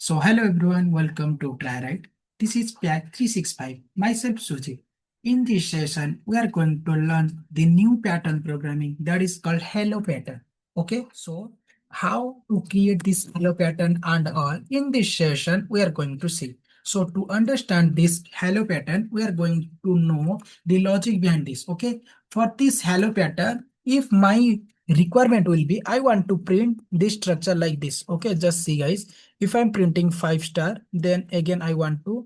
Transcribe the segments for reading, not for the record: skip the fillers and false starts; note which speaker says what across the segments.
Speaker 1: So hello everyone, welcome to Try Right. This is Pack 365, myself Suji. In this session, we are going to learn the new pattern programming that is called hello pattern. Okay, so how to create this hello pattern and all in this session we are going to see. So to understand this hello pattern, we are going to know the logic behind this. Okay, for this hello pattern, if my requirement will be I want to print this structure like this. Okay, just see guys, if I'm printing 5 star, then again I want to,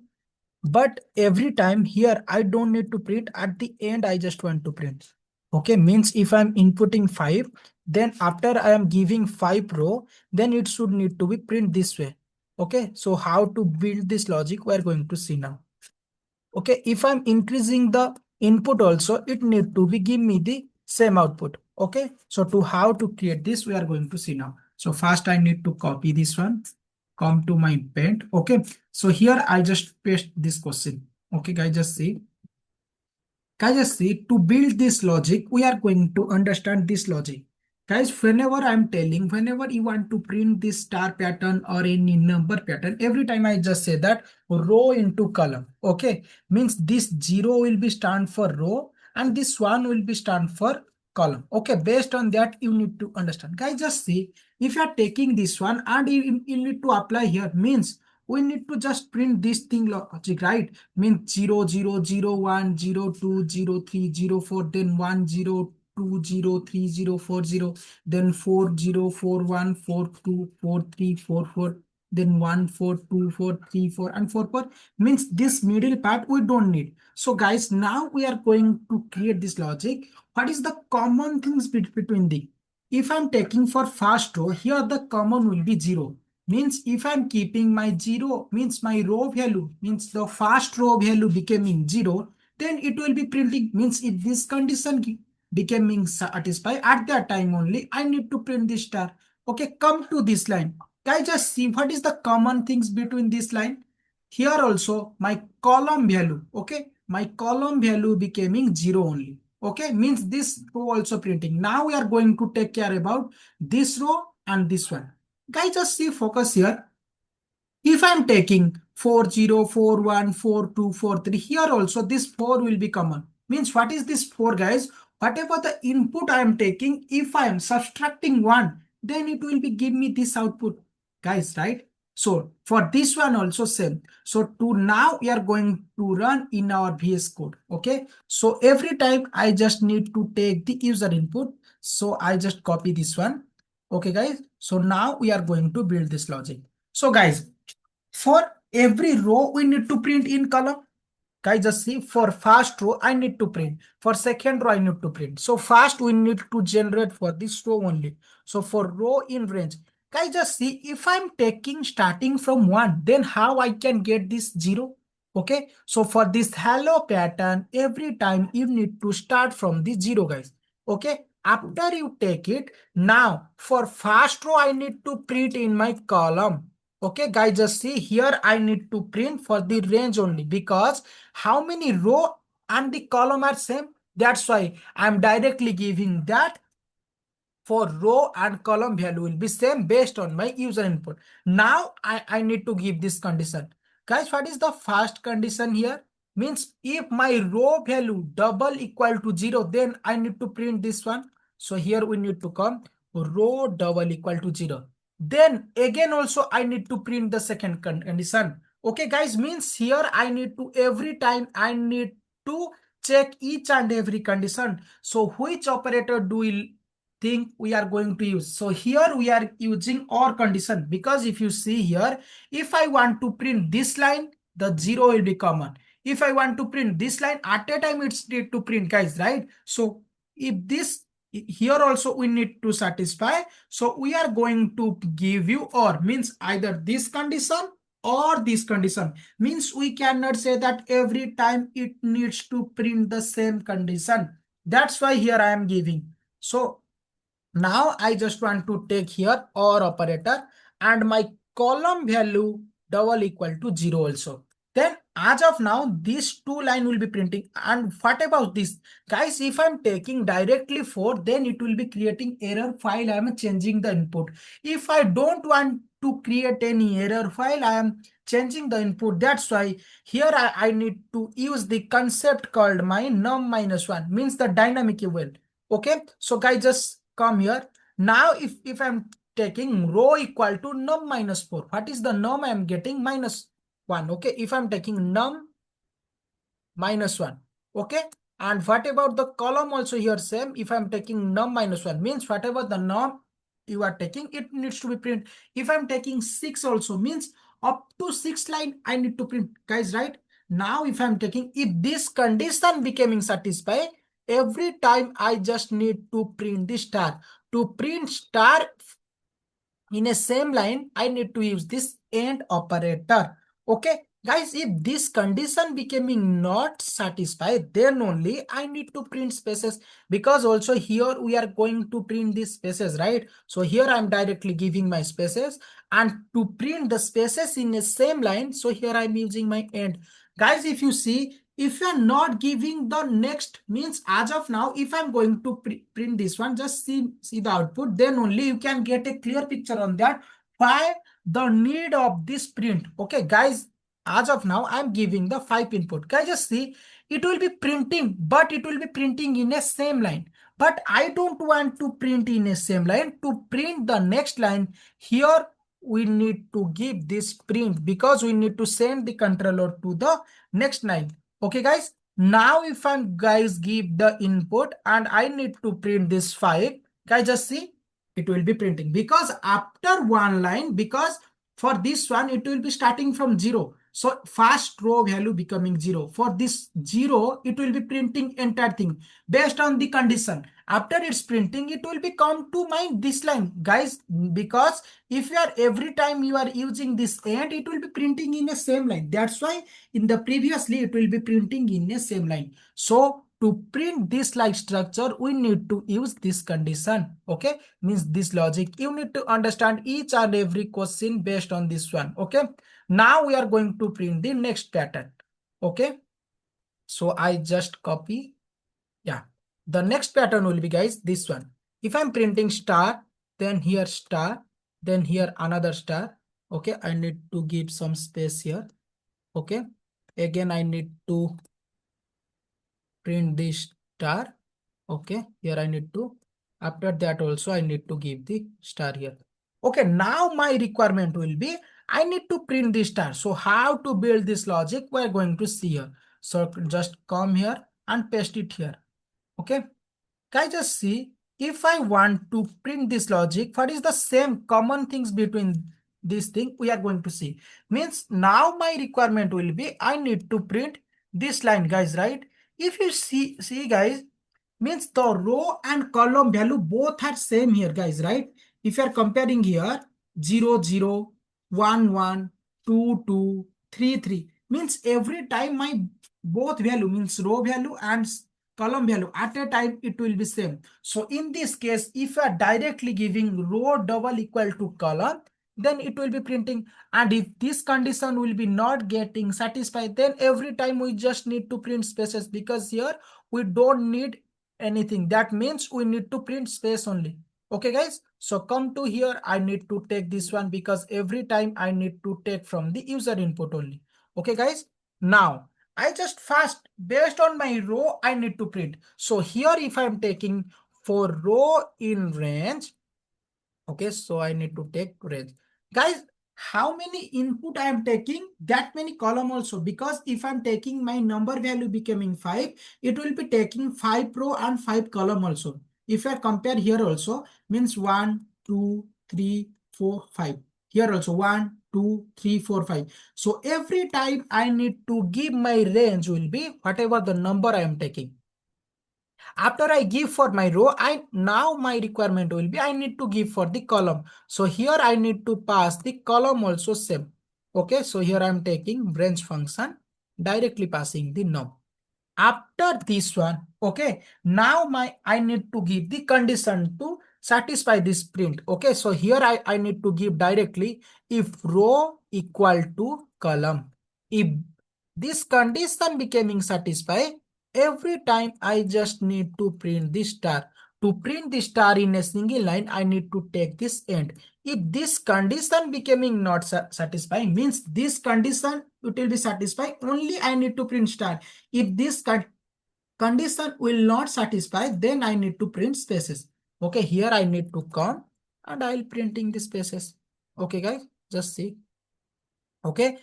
Speaker 1: but every time here I don't need to print. At the end I just want to print. Okay, means if I'm inputting 5, then after I am giving 5 row, then it should need to be print this way. Okay, so how to build this logic we are going to see now. Okay, if I'm increasing the input also, it need to be give me the same output. Okay, so to how to create this we are going to see now. So first I need to copy this one, come to my paint. Okay, so here I just paste this question. Okay guys, just see. Guys, just see, to build this logic, we are going to understand this logic. Guys, whenever I'm telling, whenever you want to print this star pattern or any number pattern, every time I just say that row into column. Okay, means this 0 will be stand for row and this 1 will be stand for column. Okay, based on that, you need to understand. Guys, just see, if you are taking this one and you need to apply here, means we need to just print this thing logic, right? Means 0 0 0 1 0 2 0 3 0 4, then 1 0 2 0 3 0 4 0, then 4 0 4 1 4 2 4 3 4 4, then 1 4 2 4 3 4 and 4 4. Means this middle part we don't need. So guys, now we are going to create this logic. What is the common things between the, if I'm taking for first row, here the common will be 0. Means if I'm keeping my 0, means my row value, means the first row value becoming 0, then it will be printing. Means if this condition becoming satisfied, at that time only I need to print this star. Okay, come to this line. Guys, just see what is the common things between this line. Here also my column value, okay, my column value becoming 0 only. Okay, means this row also printing. Now we are going to take care about this row and this one. Guys, just see, focus here. If I'm taking 40414243, here also this 4 will be common. Means what is this 4, guys? Whatever the input I am taking, if I am subtracting 1, then it will be give me this output, guys, right? So for this one also same. So to now we are going to run in our VS Code. Okay, so every time I just need to take the user input. So I just copy this one. Okay guys, so now we are going to build this logic. So guys, for every row we need to print in column. Guys, just see, for first row I need to print, for second row I need to print. So first we need to generate for this row only. So for row in range, guys, just see, if I'm taking starting from 1, then how I can get this 0? Okay, so for this hello pattern, every time you need to start from the 0, guys. Okay, after you take it, now for first row I need to print in my column. Okay guys, just see, here I need to print for the range only, because how many row and the column are same. That's why I'm directly giving that for row and column value will be same based on my user input. Now I need to give this condition. Guys, what is the first condition here? Means if my row value double equal to 0, then I need to print this one. So here we need to come row double equal to 0. Then again also I need to print the second condition. Okay guys, means here I need to, every time I need to check each and every condition. So which operator do we think we are going to use? So here we are using OR condition, because if you see here, if I want to print this line, the 0 will be common. If I want to print this line, at a time it's need to print, guys, right? So if this, here also we need to satisfy. So we are going to give you OR, means either this condition or this condition. Means we cannot say that every time it needs to print the same condition. That's why here I am giving. So now I just want to take here OR operator and my column value double equal to 0 also. Then as of now, these two line will be printing. And what about this? Guys, if I'm taking directly 4, then it will be creating error file. I am changing the input. If I don't want to create any error while I am changing the input. That's why here I need to use the concept called my num minus 1, means the dynamic event. Okay, so guys, just come here. Now if I'm taking row equal to num minus 4, what is the num I am getting? Minus 1. Okay, if I'm taking num minus 1. Okay, and what about the column? Also here same. If I'm taking num minus 1, means whatever the num you are taking, it needs to be print. If I'm taking 6 also, means up to 6 line I need to print, guys, right? Now if I'm taking, if this condition becoming satisfied, every time I just need to print the star. To print star in a same line, I need to use this AND operator. Okay, guys, if this condition becoming not satisfied, then only I need to print spaces, because also here we are going to print these spaces, right? So here I'm directly giving my spaces, and to print the spaces in the same line, so here I'm using my AND. Guys, if you see, if you're not giving the next, means as of now, if I'm going to print this one, just see the output, then only you can get a clear picture on that why the need of this print. Okay, guys, as of now I'm giving the 5 input. Guys, just see, it will be printing, but it will be printing in a same line. But I don't want to print in a same line. To print the next line, here we need to give this print, because we need to send the controller to the next line. Okay, guys, now if I'm guys give the input and I need to print this 5, guys, just see, it will be printing, because after one line, because for this one it will be starting from 0, so first row value becoming 0. For this 0, it will be printing entire thing based on the condition. After it's printing, it will be come to my this line, guys, because if you are every time you are using this AND, it will be printing in the same line. That's why in the previously it will be printing in the same line. So to print this like structure, we need to use this condition. Okay, means this logic. You need to understand each and every question based on this one. Okay, now we are going to print the next pattern. Okay, so I just copy. Yeah, the next pattern will be, guys, this one. If I'm printing star, then here star, then here another star. Okay, I need to give some space here. Okay, again I need to print this star. Okay, here I need to, after that also I need to give the star here. Okay, now my requirement will be, I need to print this star. So how to build this logic, we're going to see here. So just come here and paste it here. Okay, guys, just see, if I want to print this logic, what is the same common things between this thing we are going to see. Means now my requirement will be, I need to print this line, guys, right? If you see guys, means the row and column value both are same here, guys, right? If you are comparing here 0 0 1 1 2 2 3 3, means every time my both value, means row value and column value at a time, it will be same. So in this case, if you are directly giving row double equal to column, then it will be printing. And if this condition will be not getting satisfied, then every time we just need to print spaces, because here we don't need anything. That means we need to print space only. Okay, guys, so come to here, I need to take this one, because every time I need to take from the user input only. Okay, guys, now I just first, based on my row, I need to print. So here if I'm taking for row in range, okay, so I need to take range. Guys, how many input I am taking, that many column also, because if I'm taking my number value becoming 5, it will be taking 5 row and 5 column also. If I compare here also, means 1 2 3 4 5. Here also 1 2 3 4 5. So every time I need to give my range will be whatever the number I am taking. After I give for my row, now my requirement will be, I need to give for the column. So here I need to pass the column also same. Okay, so here I'm taking range function, directly passing the num. After this one, okay, now I need to give the condition to satisfy this print. Okay, so here I need to give directly, if row equal to column. If this condition becoming satisfied, every time I just need to print this star. To print the star in a single line, I need to take this end. If this condition becoming not satisfying, means this condition it will be satisfied, only I need to print star. If this condition will not satisfy, then I need to print spaces. Okay, here I need to come and I'll printing the spaces. Okay, guys, just see. Okay,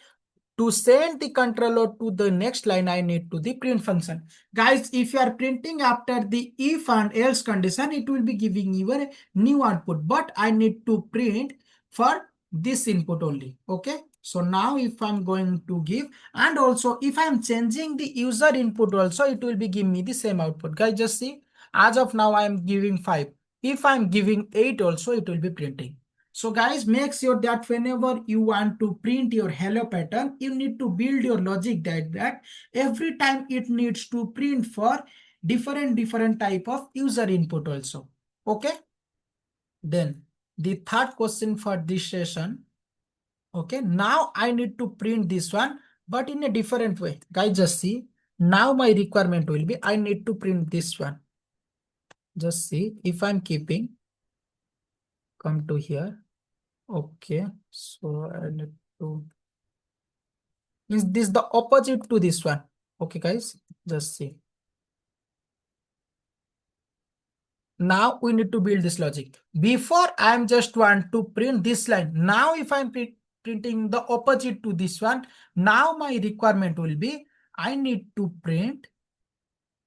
Speaker 1: to send the controller to the next line, I need to the print function. Guys, if you are printing after the if and else condition, it will be giving you a new output. But I need to print for this input only. Okay. So now if I'm going to give, and also if I'm changing the user input also, it will be giving me the same output. Guys, just see. As of now, I am giving 5. If I'm giving 8 also, it will be printing. So guys, make sure that whenever you want to print your hello pattern, you need to build your logic that every time it needs to print for different type of user input also. Okay. Then the third question for this session. Okay. Now I need to print this one, but in a different way. Guys, just see. Now my requirement will be, I need to print this one. Just see if I'm keeping, come to here. Okay. So I need to, is this the opposite to this one? Okay, guys, just see. Now we need to build this logic. Before I'm just want to print this line. Now if I'm printing the opposite to this one, now my requirement will be, I need to print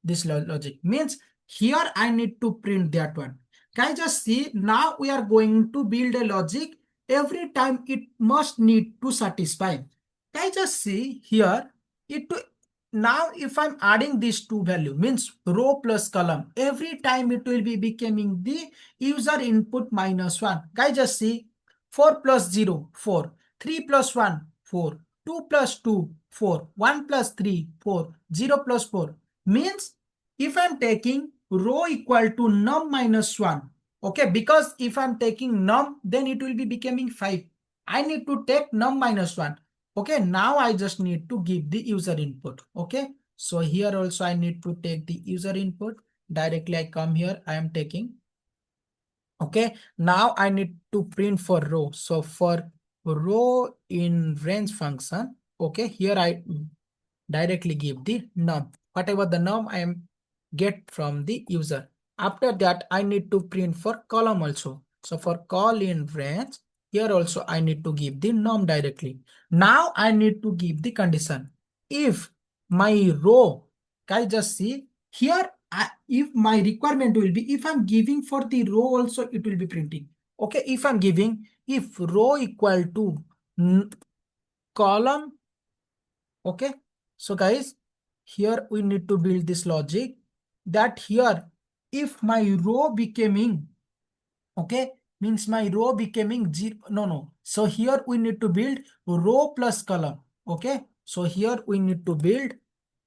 Speaker 1: this logic. Means here I need to print that one. Guys, just see, now we are going to build a logic. Every time it must need to satisfy. I just see here, it now if I'm adding these two value, means row plus column, every time it will be becoming the user input minus 1. Guys, just see, 4 plus 0, 4, 3 plus 1, 4, 2 plus 2, 4, 1 plus 3, 4, 0 plus 4. Means if I'm taking row equal to num minus 1, okay, because if I'm taking num, then it will be becoming 5. I need to take num minus 1. Okay, now I just need to give the user input. Okay, so here also I need to take the user input. Directly I come here, I am taking. Okay, now I need to print for row. So for row in range function, okay, here I directly give the num, whatever the num I am get from the user. After that, I need to print for column also. So for call in range, here also I need to give the num directly. Now I need to give the condition. If my row, guys, just see here, if my requirement will be, if I'm giving for the row also, it will be printing. Okay, if I'm giving, if row equal to column, okay, so guys, here we need to build this logic that here, if my row becoming, okay, means my row becoming zero, no. So here we need to build row plus column. Okay, so here we need to build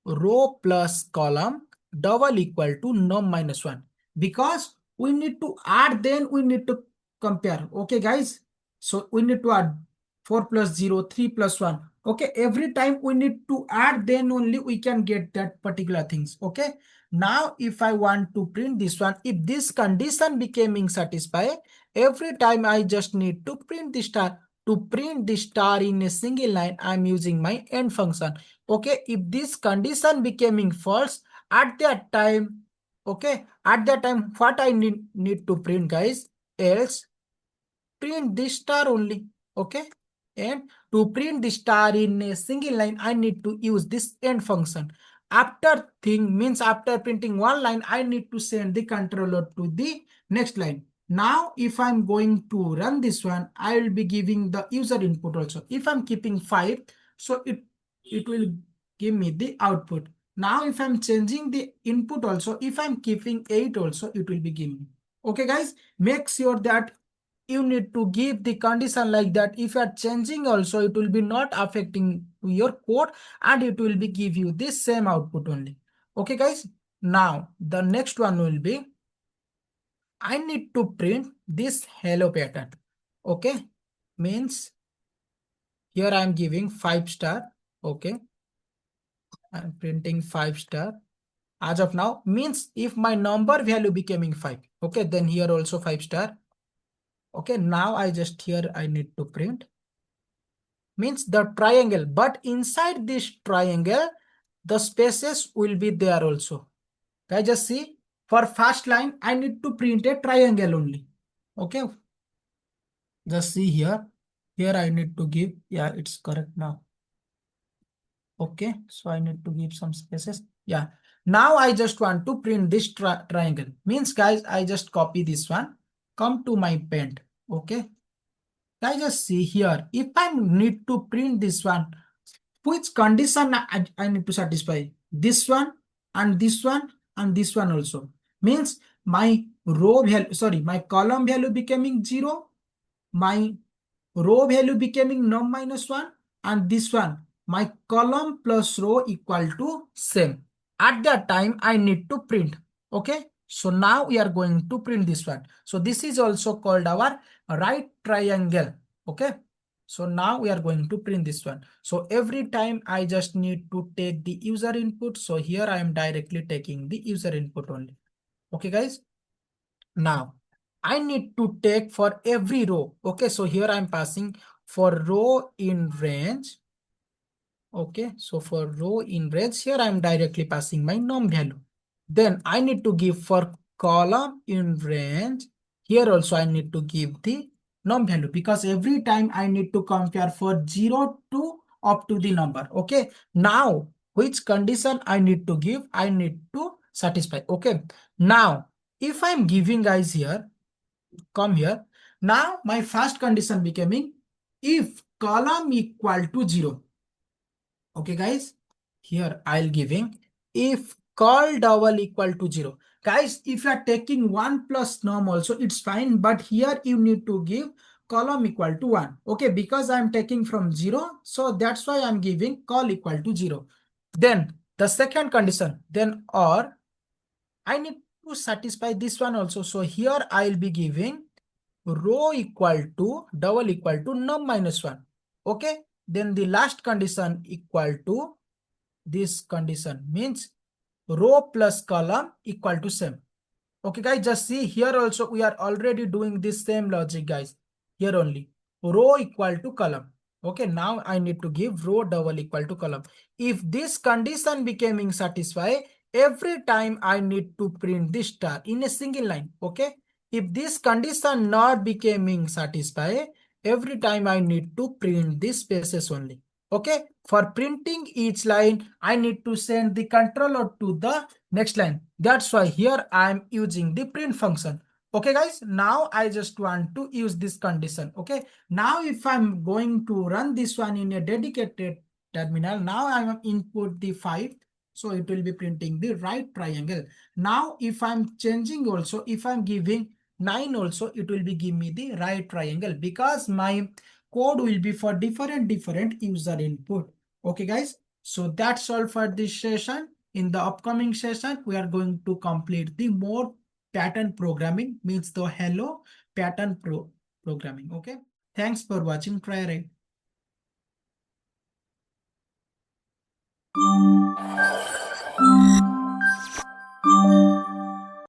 Speaker 1: row plus column double equal to num minus 1, because we need to add, then we need to compare. Okay, guys, so we need to add 4 plus 0, 3 plus 1. Okay, every time we need to add, then only we can get that particular things. Okay, now if I want to print this one, if this condition becoming satisfied, every time I just need to print the star. To print the star in a single line, I'm using my end function. Okay, if this condition becoming false, at that time, okay, at that time what I need to print, guys, else print this star only. Okay, and to print the star in a single line, I need to use this end function. After thing means after printing one line, I need to send the controller to the next line. Now if I'm going to run this one, I will be giving the user input also. If I'm keeping 5, so it will give me the output. Now if I'm changing the input also, if I'm keeping 8 also, it will be giving. Okay, guys, make sure that you need to give the condition like that. If you are changing also, it will be not affecting your code, and it will be give you this same output only. Okay, guys, now the next one will be, I need to print this hello pattern. Okay, means here I am giving 5 star. Okay, I'm printing 5 star. as of now, means if my number value becoming 5, okay, then here also 5 star. Okay, now I just here I need to print, means the triangle, but inside this triangle, the spaces will be there also. Guys, just see, for first line, I need to print a triangle only. Okay, just see here. Here I need to give, yeah, it's correct now. Okay, so I need to give some spaces. Yeah, now I just want to print this triangle. Means guys, I just copy this one, come to my pen. Okay, guys, just see here. If I need to print this one, which condition I need to satisfy? This one and this one and this one also. Means my row value, sorry, my column value becoming 0, my row value becoming num minus 1, and this one my column plus row equal to same. At that time I need to print. Okay, so now we are going to print this one. So this is also called our right triangle. Okay, so now we are going to print this one. So every time I just need to take the user input. So here I am directly taking the user input only. Okay guys, now I need to take for every row. Okay, so here I'm passing for row in range. Okay, so for row in range, here I'm directly passing my num value. Then I need to give for column in range. Here also I need to give the num value, because every time I need to compare for 0 to up to the number. Okay, now which condition I need to give, I need to satisfy. Okay, now if I'm giving guys here, come here. Now my first condition becoming if column equal to 0. Okay guys, here I'll giving if col double equal to 0. Guys, if you are taking 1 plus num also, it's fine, but here you need to give column equal to 1. Okay, because I'm taking from 0, so that's why I'm giving col equal to 0. Then the second condition, then or I need to satisfy this one also. So here I'll be giving row equal to double equal to num minus 1. Okay, then the last condition equal to this condition, means row plus column equal to same. Okay guys, just see here also we are already doing this same logic guys. Here only row equal to column. Okay, now I need to give row double equal to column. If this condition becoming satisfy, every time I need to print this star in a single line. Okay, if this condition not becoming satisfy, every time I need to print this spaces only. Okay, for printing each line, I need to send the controller to the next line. That's why here I am using the print function. Okay guys, now I just want to use this condition. Okay, now if I'm going to run this one in a dedicated terminal, now I am input the 5. So it will be printing the right triangle. Now if I'm changing also, if I'm giving 9 also, it will be give me the right triangle, because my code will be for different user input. Okay guys, so that's all for this session. In the upcoming session, we are going to complete the more pattern programming, means the hello pattern programming. Okay, thanks for watching. Try right.